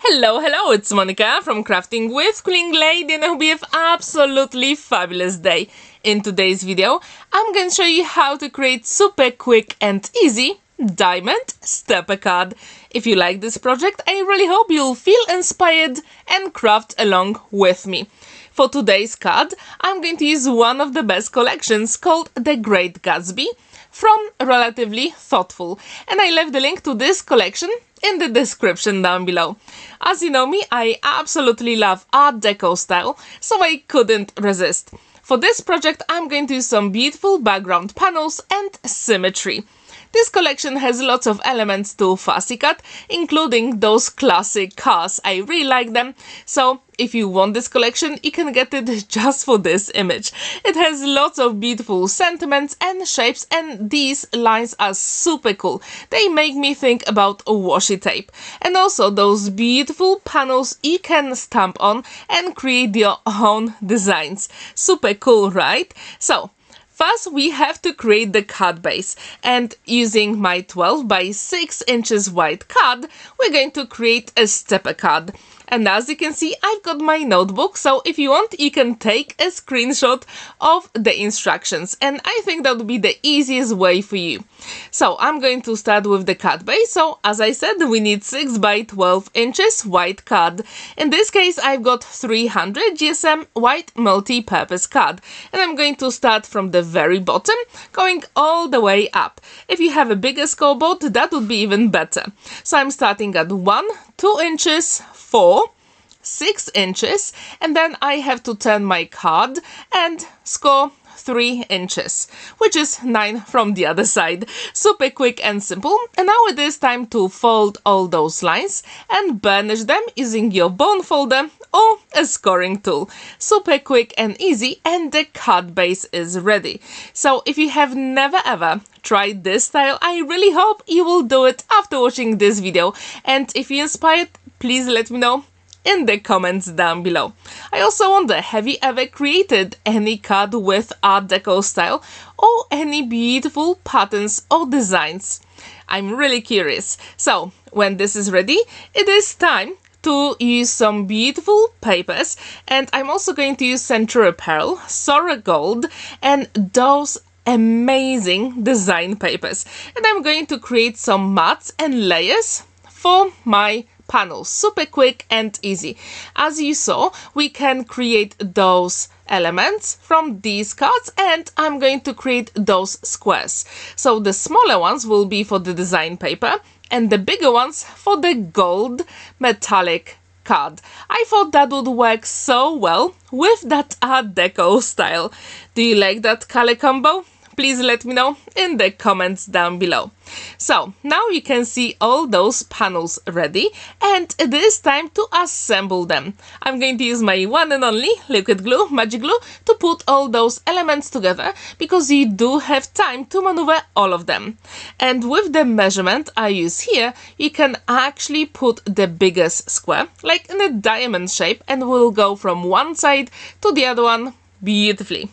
Hello, it's Monica from Crafting with Quilling Lady, and I hope you have absolutely fabulous day. In today's video, I'm going to show you how to create super quick and easy diamond stepper card. If you like this project, I really hope you'll feel inspired and craft along with me. For today's card, I'm going to use one of the best collections called the Great Gatsby from Relatively Thoughtful, and I left the link to this collection in the description down below. As you know me, I absolutely love Art Deco style, so I couldn't resist. For this project, I'm going to use some beautiful background panels and symmetry. This collection has lots of elements to fussy cut, including those classic cars. I really like them, so if you want this collection, you can get it just for this image. It has lots of beautiful sentiments and shapes, and these lines are super cool. They make me think about washi tape. And also those beautiful panels you can stamp on and create your own designs. Super cool, right? So first, we have to create the card base, and using my 12 by 6 inches wide card, we're going to create a stepper card. And as you can see, I've got my notebook, so if you want, you can take a screenshot of the instructions, and I think that would be the easiest way for you. So I'm going to start with the card base. So as I said, we need 6 by 12 inches white card. In this case, I've got 300 GSM white multi-purpose card, and I'm going to start from the very bottom, going all the way up. If you have a bigger scoreboard, that would be even better. So I'm starting at 1, 2 inches, 4, 6 inches, and then I have to turn my card and score 3 inches, which is 9 from the other side. Super quick and simple. And now it is time to fold all those lines and burnish them using your bone folder or a scoring tool. Super quick and easy, and the card base is ready. So if you have never ever tried this style, I really hope you will do it after watching this video. And if you're inspired, please let me know in the comments down below. I also wonder, have you ever created any card with Art Deco style or any beautiful patterns or designs? I'm really curious. So when this is ready, it is time to use some beautiful papers, and I'm also going to use Century Pearl, Sora Gold, and those amazing design papers. And I'm going to create some mats and layers for my panels. Super quick and easy. As you saw, we can create those elements from these cards, and I'm going to create those squares. So the smaller ones will be for the design paper, and the bigger ones for the gold metallic card. I thought that would work so well with that Art Deco style. Do you like that color combo? Please let me know in the comments down below. So now you can see all those panels ready, and it is time to assemble them. I'm going to use my one and only liquid glue, magic glue, to put all those elements together, because you do have time to maneuver all of them. And with the measurement I use here, you can actually put the biggest square, like in a diamond shape, and we'll go from one side to the other one beautifully.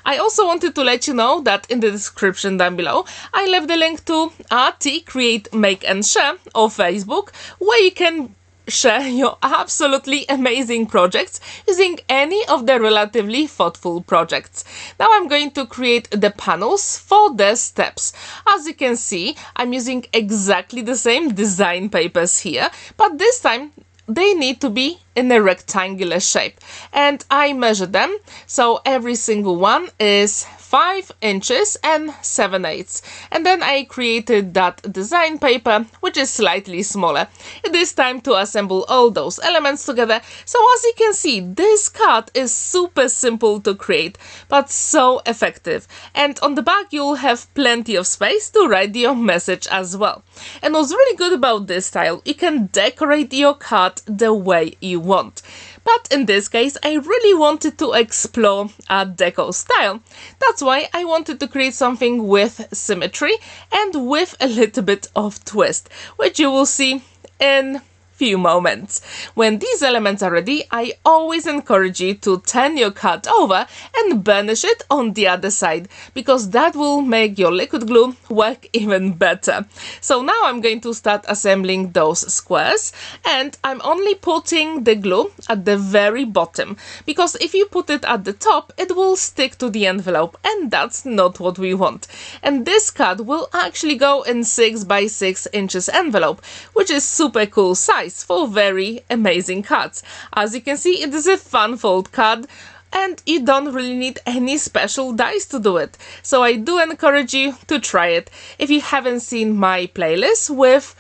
I also wanted to let you know that in the description down below, I left the link to RT Create, Make and Share or Facebook, where you can share your absolutely amazing projects using any of the Relatively Thoughtful projects. Now I'm going to create the panels for the steps. As you can see, I'm using exactly the same design papers here, but this time they need to be in a rectangular shape, and I measure them, so every single one is 5 inches and 7/8, and then I created that design paper, which is slightly smaller. It is time to assemble all those elements together. So as you can see, this card is super simple to create, but so effective, and on the back you'll have plenty of space to write your message as well. And what's really good about this style, you can decorate your card the way you want. But in this case, I really wanted to explore Art Deco style. That's why I wanted to create something with symmetry and with a little bit of twist, which you will see in few moments. When these elements are ready, I always encourage you to turn your card over and burnish it on the other side, because that will make your liquid glue work even better. So now I'm going to start assembling those squares, and I'm only putting the glue at the very bottom, because if you put it at the top, it will stick to the envelope, and that's not what we want. And this card will actually go in 6 by 6 inches envelope, which is super cool size for very amazing cards. As you can see, it is a fun fold card, and you don't really need any special dies to do it. So I do encourage you to try it. If you haven't seen my playlist with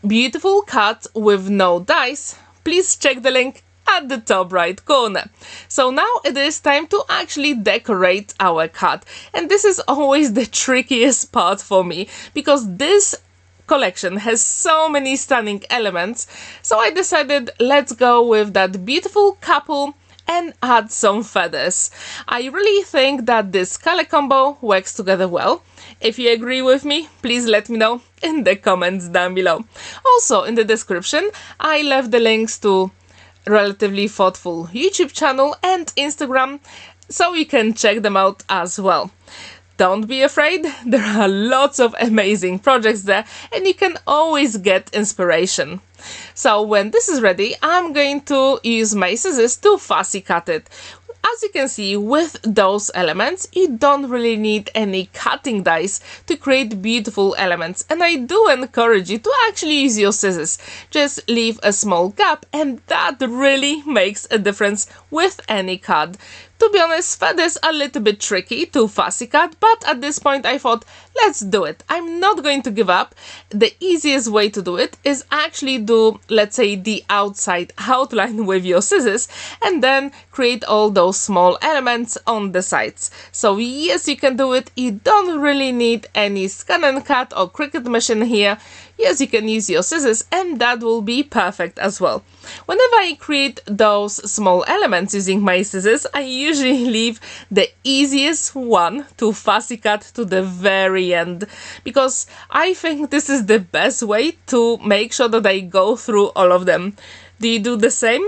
beautiful cards with no dies, please check the link at the top right corner. So now it is time to actually decorate our card. And this is always the trickiest part for me, because this collection has so many stunning elements. So I decided, let's go with that beautiful couple and add some feathers. I really think that this color combo works together well. If you agree with me, please let me know in the comments down below. Also in the description, I left the links to Relatively Thoughtful YouTube channel and Instagram, so you can check them out as well. Don't be afraid, there are lots of amazing projects there, and you can always get inspiration. So when this is ready, I'm going to use my scissors to fussy cut it. As you can see, with those elements, you don't really need any cutting dies to create beautiful elements, and I do encourage you to actually use your scissors. Just leave a small gap, and that really makes a difference with any card. To be honest, feathers are a little bit tricky to fussy cut, but at this point I thought, let's do it. I'm not going to give up. The easiest way to do it is actually do, let's say, the outside outline with your scissors, and then create all those small elements on the sides. So yes, you can do it. You don't really need any scan and cut or Cricut machine here. Yes, you can use your scissors, and that will be perfect as well. Whenever I create those small elements using my scissors, I usually leave the easiest one to fussy cut to the very end, because I think this is the best way to make sure that I go through all of them. Do you do the same,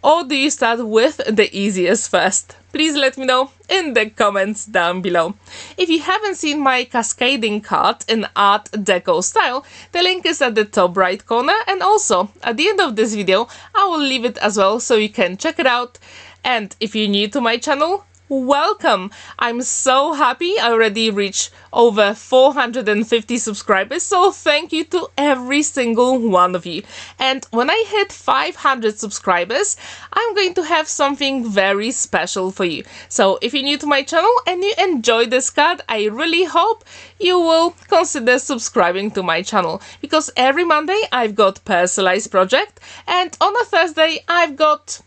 or do you start with the easiest first? Please let me know in the comments down below. If you haven't seen my cascading card in Art Deco style, the link is at the top right corner, and also at the end of this video I will leave it as well, so you can check it out. And if you're new to my channel, welcome! I'm so happy I already reached over 450 subscribers, so thank you to every single one of you. And when I hit 500 subscribers, I'm going to have something very special for you. So if you're new to my channel and you enjoy this card, I really hope you will consider subscribing to my channel, because every Monday I've got personalized project, and on a Thursday I've got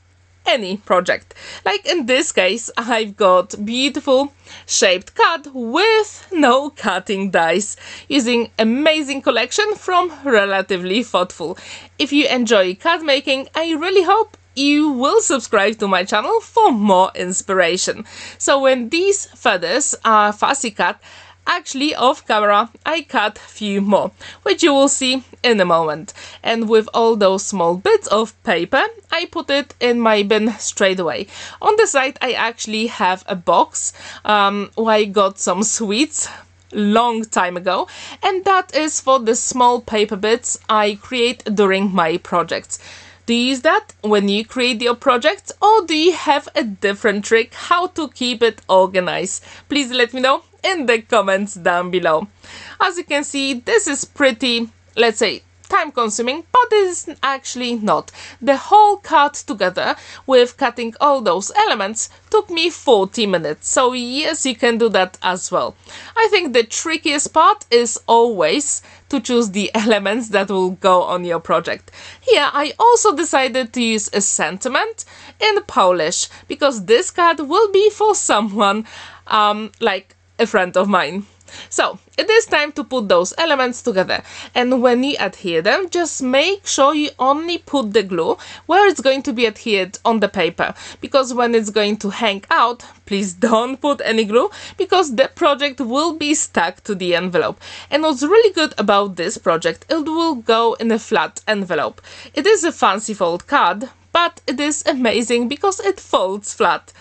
any project. Like in this case, I've got beautiful shaped card with no cutting dies, using amazing collection from Relatively Thoughtful. If you enjoy card making, I really hope you will subscribe to my channel for more inspiration. So when these feathers are fussy cut, actually off camera I cut few more, which you will see in a moment. And with all those small bits of paper, I put it in my bin straight away. On the side I actually have a box where I got some sweets long time ago, and that is for the small paper bits I create during my projects. Do you use that when you create your projects, or do you have a different trick how to keep it organized? Please let me know in the comments down below. As you can see, this is pretty, let's say, time consuming, but it is actually not. The whole card together with cutting all those elements took me 40 minutes, so yes, you can do that as well. I think the trickiest part is always to choose the elements that will go on your project. Here I also decided to use a sentiment in Polish, because this card will be for someone like a friend of mine. So it is time to put those elements together, and when you adhere them, just make sure you only put the glue where it's going to be adhered on the paper, because when it's going to hang out, please don't put any glue, because the project will be stuck to the envelope. And what's really good about this project, it will go in a flat envelope. It is a fancy fold card, but it is amazing because it folds flat.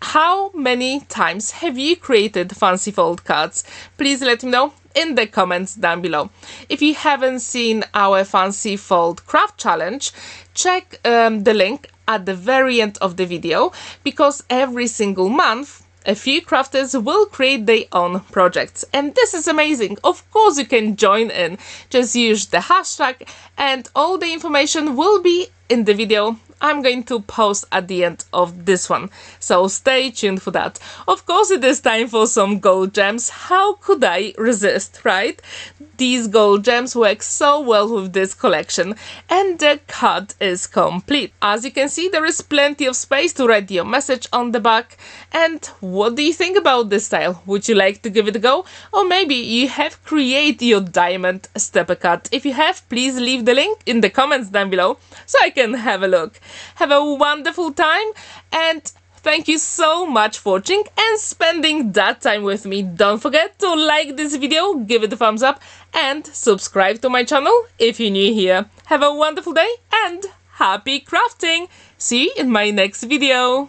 How many times have you created fancy fold cards? Please let me know in the comments down below. If you haven't seen our fancy fold craft challenge, check the link at the very end of the video, because every single month a few crafters will create their own projects, and this is amazing. Of course you can join in, just use the hashtag and all the information will be in the video I'm going to post at the end of this one, so stay tuned for that. Of course it is time for some gold gems. How could I resist, right? These gold gems work so well with this collection, and the card is complete. As you can see, there is plenty of space to write your message on the back. And what do you think about this style? Would you like to give it a go? Or maybe you have created your diamond stepper card. If you have, please leave the link in the comments down below so I can have a look. Have a wonderful time, and thank you so much for watching and spending that time with me. Don't forget to like this video, give it a thumbs up, and subscribe to my channel if you're new here. Have a wonderful day and happy crafting! See you in my next video.